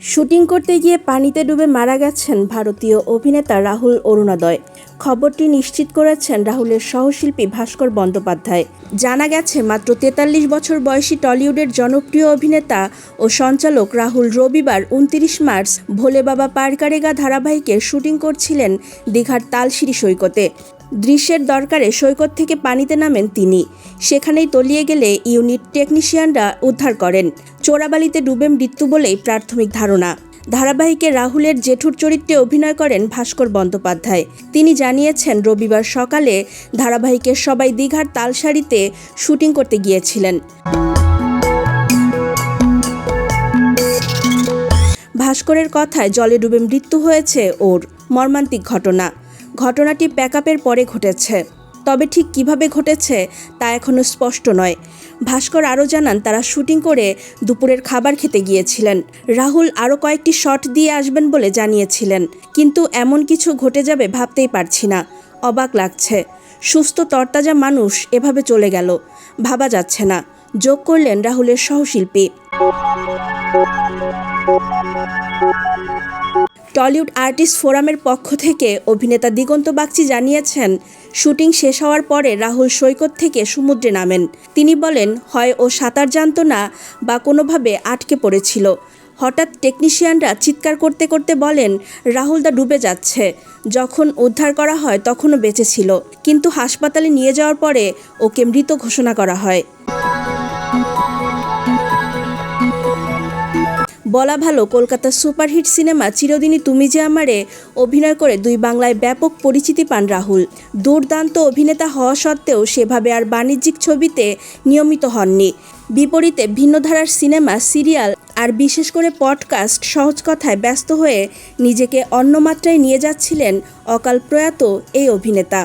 Shooting করতে গিয়ে পানিতে ডুবে মারা গেছেন ভারতীয় অভিনেতা রাহুল অরুণোদয়। খবরটি নিশ্চিত করেছেন রাহুলের সহশিল্পী ভাস্কর বন্দ্যোপাধ্যায়। জানা গেছে, মাত্র ৪৩ বছর বয়সী টলিউডের জনপ্রিয় অভিনেতা ও সঞ্চালক রাহুল রবিবার ২৯ মার্চ ভোলে বাবা পার করেগা ধারাবাহিকের শুটিং করছিলেন দীঘার তালশিরি সৈকতে। দৃশ্যের দরকারে সৈকত থেকে পানিতে নামেন তিনি। সেখানেই তলিয়ে গেলে ইউনিট টেকনিশিয়ানরা উদ্ধার করেন। চোরাবালিতে ডুবে মৃত্যু বলেই প্রাথমিক ধারণা। ধারাবাহিকে রাহুলের জেঠুর চরিত্রে অভিনয় করেন ভাস্কর বন্দ্যোপাধ্যায়। তিনি জানিয়েছেন, রবিবার সকালে ধারাবাহিকের সবাই দীঘার তালসারিতে শুটিং করতে গিয়েছিলেন। ভাস্করের কথায়, জলে ডুবে মৃত্যু হয়েছে ওর। মর্মান্তিক ঘটনাটি প্যাকআপের পরে ঘটেছে। তবে ঠিক কিভাবে ঘটেছে তা এখনও স্পষ্ট নয়। ভাস্কর আরও জানান, তারা শুটিং করে দুপুরের খাবার খেতে গিয়েছিলেন। রাহুল আরও কয়েকটি শট দিয়ে আসবেন বলে জানিয়েছিলেন, কিন্তু এমন কিছু ঘটে যাবে ভাবতেই পারছি না। অবাক লাগছে। সুস্থ তরতাজা মানুষ এভাবে চলে গেল, ভাবা যাচ্ছে না, যোগ করলেন রাহুলের সহশিল্পী। টলিউড আর্টিস্ট ফোরামের পক্ষ থেকে অভিনেতা দিগন্ত বাগচি জানিয়েছেন, শুটিং শেষ হওয়ার পরে রাহুল সৈকত থেকে সমুদ্রে নামেন। তিনি বলেন, হয় ও সাঁতার জানতো না বা কোনোভাবে আটকে পড়েছিল। হঠাৎ টেকনিশিয়ানরা চিৎকার করতে করতে বলেন, রাহুল দা ডুবে যাচ্ছে। যখন উদ্ধার করা হয় তখনও বেঁচে ছিল, কিন্তু হাসপাতালে নিয়ে যাওয়ার পরে ওকে মৃত ঘোষণা করা হয়। বলা ভালো, কলকাতার সুপারহিট সিনেমা চিরদিনই তুমি যে আমারে অভিনয় করে দুই বাংলায় ব্যাপক পরিচিতি পান রাহুল। দুর্দান্ত অভিনেতা হওয়া সত্ত্বেও সেভাবে আর বাণিজ্যিক ছবিতে নিয়মিত হননি। বিপরীতে ভিন্ন ধারার সিনেমা, সিরিয়াল আর বিশেষ করে পডকাস্ট, সহজ কথায় ব্যস্ত হয়ে নিজেকে অন্য মাত্রায় নিয়ে যাচ্ছিলেন অকাল প্রয়াত এই অভিনেতা।